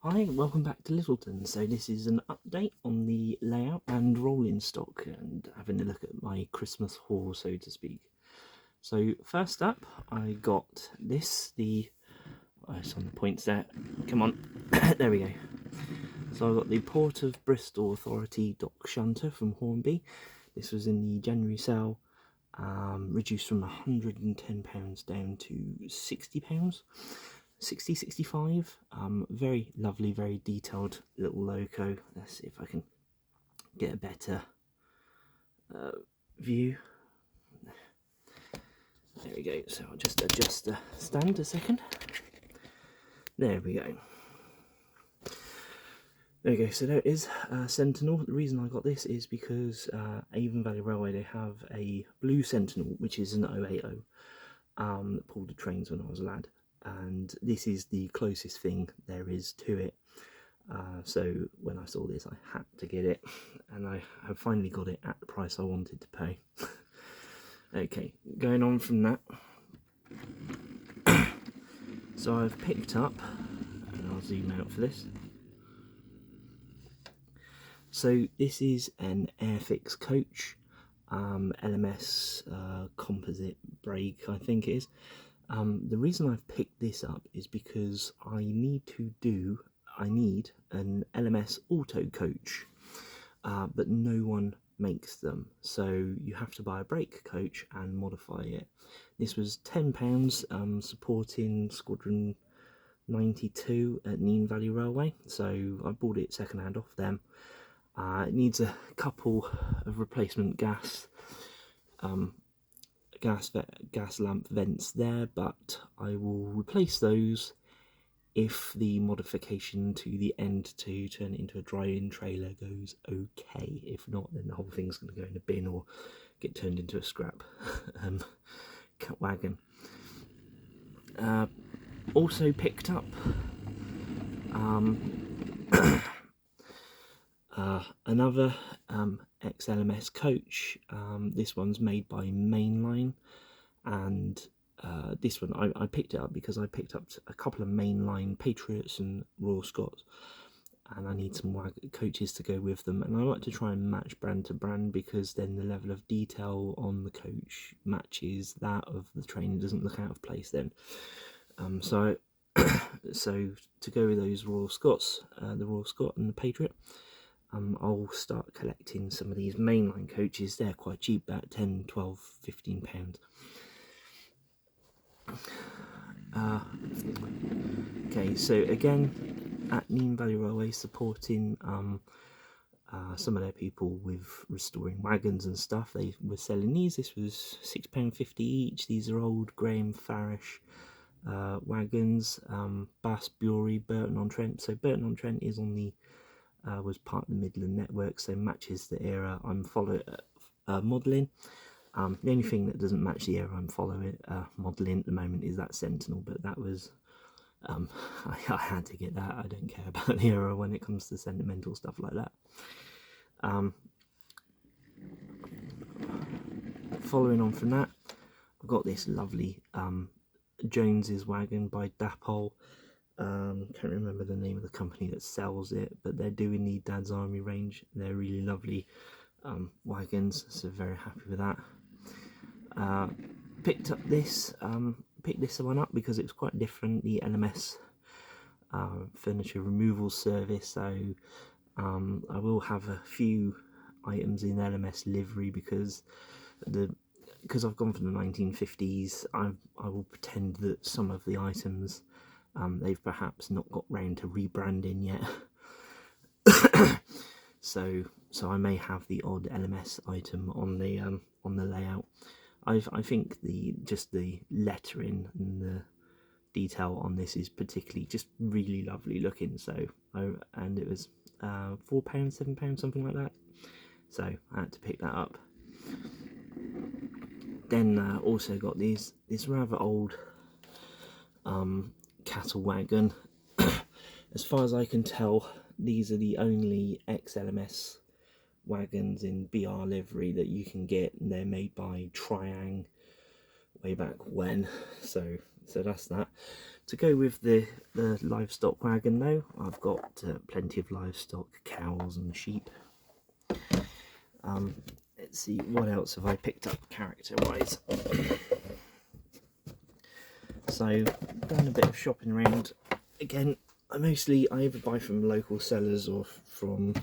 Hi, welcome back to Littleton. So this is an update on the layout and rolling stock and having a look at my Christmas haul, so to speak. So first up, I got this, it's on the points there, come on, there we go. So I got the Port of Bristol Authority Dock Shunter from Hornby. This was in the January sale, reduced from £110 down to £60. 65. Very lovely, very detailed little logo. Let's see if I can get a better view. There we go. So I'll just adjust the stand a second. There we go. There we go. So there is Sentinel. The reason I got this is because Avon Valley Railway, they have a blue Sentinel, which is an 080 that pulled the trains when I was a lad. And this is the closest thing there is to it. So when I saw this, I had to get it, and I have finally got it at the price I wanted to pay. Okay, going on from that. So I've picked up, and I'll zoom out for this. So this is an Airfix coach, LMS composite brake, I think it is. The reason I've picked this up is because I need an LMS auto coach, but no one makes them, so you have to buy a brake coach and modify it. This was £10, supporting Squadron 92 at Neen Valley Railway, so I bought it second hand off them. It needs a couple of replacement gas lamp vents there, but I will replace those if the modification to the end to turn it into a dry-in trailer goes okay. If not, then the whole thing's going to go in a bin or get turned into a scrap wagon. Also picked up another XLMS coach. This one's made by Mainline, and this one I picked it up because I picked up a couple of Mainline Patriots and Royal Scots, and I need some coaches to go with them, and I like to try and match brand to brand because then the level of detail on the coach matches that of the train. It doesn't look out of place then. So to go with those Royal Scots, the Royal Scot and the Patriot, I'll start collecting some of these Mainline coaches. They're quite cheap, about £10, £12, £15. Okay, so again, at Neen Valley Railway, supporting some of their people with restoring wagons and stuff. They were selling these. This was £6.50 each. These are old Graham Farish wagons, Bass Bury, Burton-on-Trent. So Burton-on-Trent is on the was part of the Midland network, so matches the era I'm modelling. The only thing that doesn't match the era I'm modelling at the moment is that Sentinel, but that was I had to get that. I don't care about the era when it comes to sentimental stuff like that. Following on from that, I've got this lovely Jones's wagon by Dapol. Can't remember the name of the company that sells it, but they're doing the Dad's Army range. They're really lovely wagons, so very happy with that. Picked this one up because it was quite different, the LMS furniture removal service. So I will have a few items in LMS livery because I've gone for the 1950s. I will pretend that some of the items they've perhaps not got round to rebranding yet. so I may have the odd LMS item on the layout. I think just the lettering and the detail on this is particularly just really lovely looking. So and it was £4, £7, something like that. So I had to pick that up. Then also got this rather old cattle wagon. As far as I can tell, these are the only XLMS wagons in BR livery that you can get, and they're made by Triang way back when, so So that's that. To go with the livestock wagon though, I've got plenty of livestock, cows and sheep. Let's see, what else have I picked up character wise? So done a bit of shopping around. Again, I either buy from local sellers or from,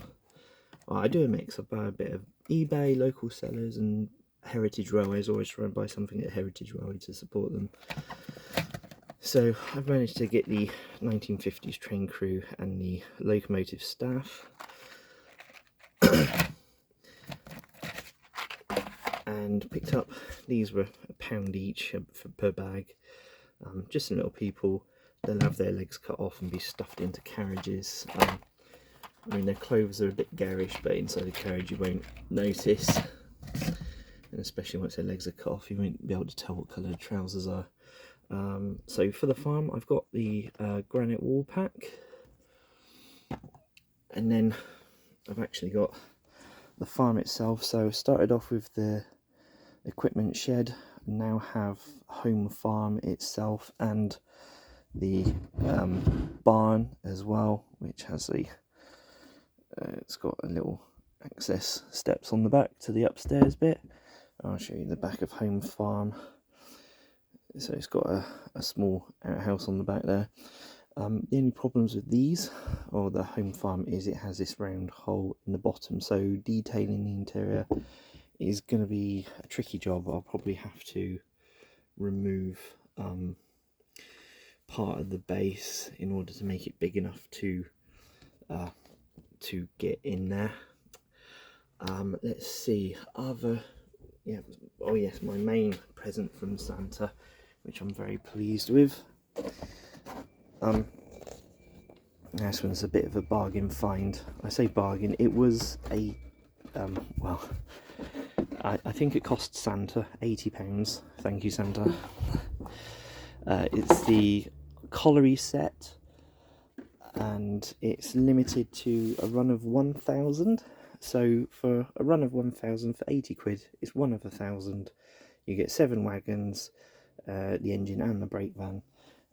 well, I do a mix. I buy a bit of eBay, local sellers and Heritage Railways. Always try and buy something at Heritage Railway to support them. So I've managed to get the 1950s train crew and the locomotive staff. And picked up, these were £1 each per bag. Just some little people. They'll have their legs cut off and be stuffed into carriages. I mean, their clothes are a bit garish, but inside the carriage you won't notice. And especially once their legs are cut off, you won't be able to tell what colour the trousers are. So for the farm, I've got the granite wall pack. And then I've actually got the farm itself. So I started off with the equipment shed, now have home farm itself and the barn as well, which has a it's got a little access steps on the back to the upstairs bit. I'll show you the back of home farm. So it's got a small outhouse on the back there. The only problems with these, or the home farm, is it has this round hole in the bottom, so detailing the interior is going to be a tricky job. I'll probably have to remove part of the base in order to make it big enough to get in there. Let's see, yeah, oh yes, my main present from Santa, which I'm very pleased with. This one's a bit of a bargain find. I say bargain, it was a well, I think it cost Santa £80. Thank you, Santa. It's the Colliery set, and it's limited to a run of 1,000. So for a run of 1,000 for 80 quid, it's one of 1,000. You get 7 wagons, the engine and the brake van,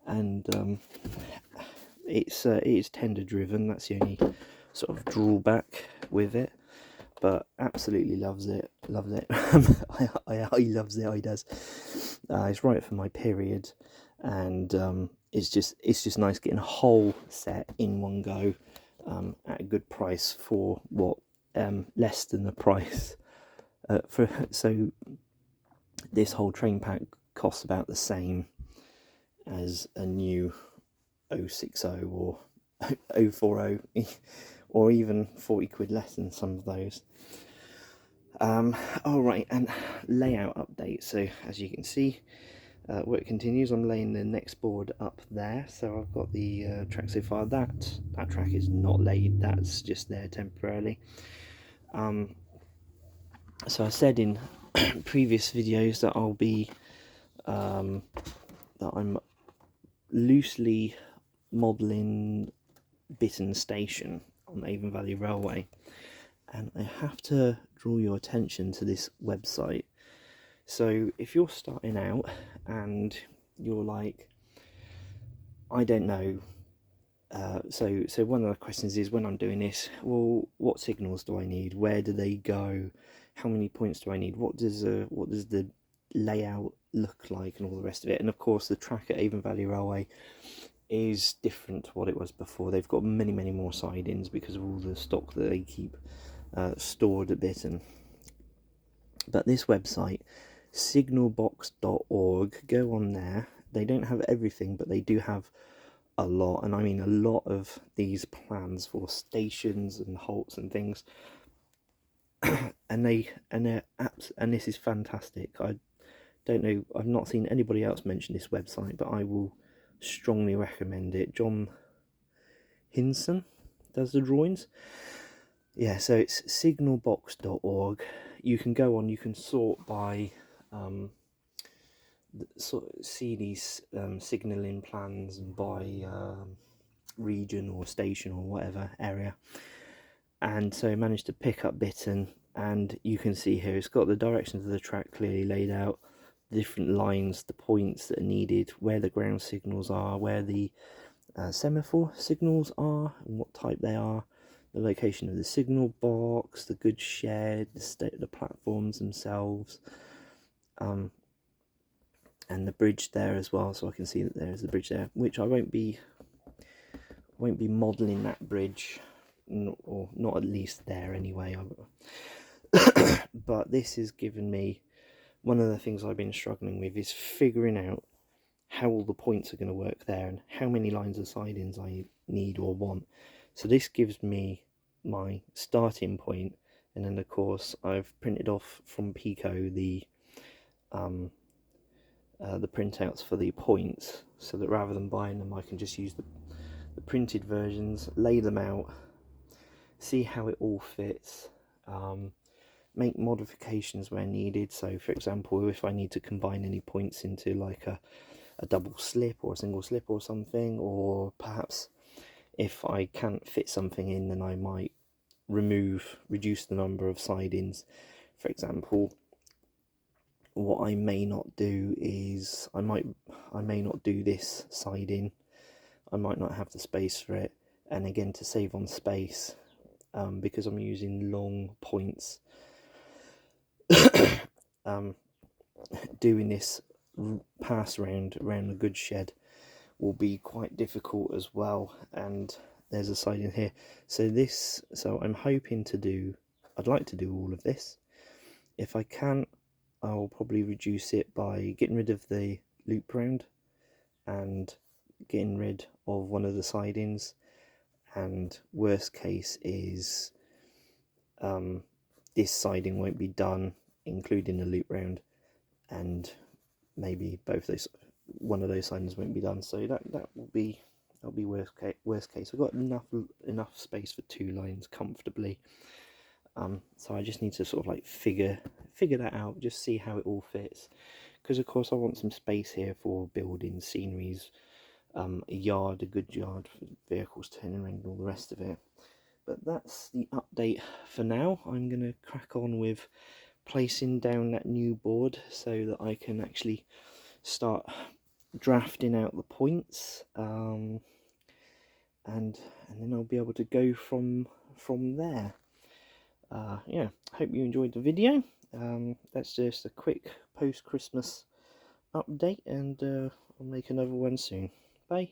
and it is tender driven. That's the only sort of drawback with it. But absolutely loves it. I loves it. I does. It's right for my period, and it's just nice getting a whole set in one go at a good price for what less than the price so this whole train pack costs about the same as a new 060 or 040. Or even 40 quid less than some of those. Alright, and layout update. So as you can see, work continues. I'm laying the next board up there. So I've got the track so far. That track is not laid, that's just there temporarily. So I said in previous videos that I'll be that I'm loosely modelling Bitton Station on Avon Valley Railway, and I have to draw your attention to this website. So if you're starting out and you're like, I don't know, so one of the questions is, when I'm doing this, well, what signals do I need, where do they go, how many points do I need, what does the layout look like, and all the rest of it. And of course the track at Avon Valley Railway is different to what it was before. They've got many more sidings because of all the stock that they keep stored at Bitton. But this website, signalbox.org, go on there. They don't have everything, but they do have a lot, and I mean a lot of these plans for stations and halts and things. and they're apps, and this is fantastic. I don't know, I've not seen anybody else mention this website, but I will strongly recommend it. John Hinson does the drawings. Yeah, so it's signalbox.org. You can go on, you can sort by see these signalling plans and by region or station or whatever area. And so I managed to pick up Bitton, and you can see here it's got the directions of the track clearly laid out, the different lines, the points that are needed, where the ground signals are, where the semaphore signals are and what type they are, the location of the signal box, the goods shed, the state of the platforms themselves, and the bridge there as well, so I can see that there is a bridge there, which I won't be modelling that bridge, or not at least there anyway. But this has given me, one of the things I've been struggling with is figuring out how all the points are going to work there and how many lines of sidings I need or want. So this gives me my starting point, and then of course I've printed off from Pico the printouts for the points, so that rather than buying them I can just use the printed versions, lay them out, see how it all fits, make modifications where needed. So for example, if I need to combine any points into like a double slip or a single slip or something, or perhaps if I can't fit something in, then I might reduce the number of sidings. For example, what I may not do is I may not do this siding, I might not have the space for it, and again, to save on space, because I'm using long points, doing this pass around the goods shed will be quite difficult as well. And there's a siding here, so I'm hoping I'd like to do all of this. If I can, I'll probably reduce it by getting rid of the loop round and getting rid of one of the sidings, and worst case is this siding won't be done, including the loop round, and maybe one of those sidings won't be done. So that'll be worst case. I've got enough space for 2 lines comfortably. So I just need to sort of like figure that out, just see how it all fits, because of course I want some space here for building sceneries, a good yard for vehicles turning around and all the rest of it. But that's the update for now. I'm going to crack on with placing down that new board so that I can actually start drafting out the points, and then I'll be able to go from there. Yeah, hope you enjoyed the video. That's just a quick post-Christmas update, and I'll make another one soon. Bye.